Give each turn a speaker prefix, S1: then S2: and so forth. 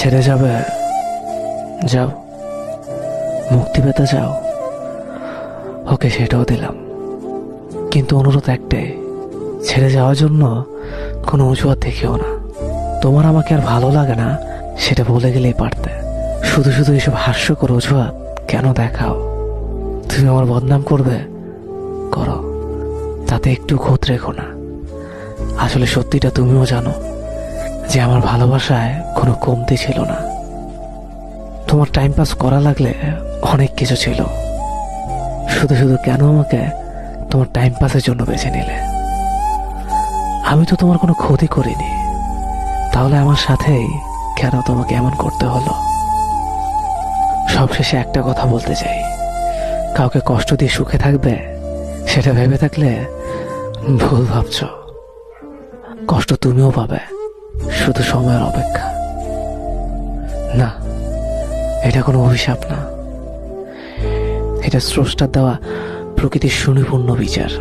S1: ছেড়ে যাবে? যাও, মুক্তি পেতে যাও। ওকে, সেটাও দিলাম, কিন্তু অনুরোধ একটাই, ছেড়ে যাওয়ার জন্য কোনো অজুহাত দেখিও না। তোমার আমাকে আর ভালো লাগে না সেটা বলে গেলেই পারতে। শুধু শুধু এসব হাস্যকর অজুহাত কেন দেখাও? তুমি আমার বদনাম করবে, করো, তাতে একটু খোঁত রেখো না। আসলে সত্যিটা তুমিও জানো যে আমার ভালোবাসায় কোনো কমতি ছিল না। তোমার টাইম পাস করা লাগলে অনেক কিছু ছিল, শুধু শুধু কেন আমাকে তোমার টাইম পাসের জন্য বেছে নিলে? আমি তো তোমার কোনো ক্ষতি করিনি, তাহলে আমার সাথেই কেন তোমাকে এমন করতে হলো? সবশেষে একটা কথা বলতে চাই, কাউকে কষ্ট দিয়ে সুখে থাকবে সেটা ভেবে থাকলে ভুল ভাবছ। কষ্ট তুমিও পাবে, শুধু সময়ের অপেক্ষা। না, এটা কোনো অভিশাপ না, এটা স্রষ্টার দেওয়া প্রকৃতির সুনিপুণ বিচার।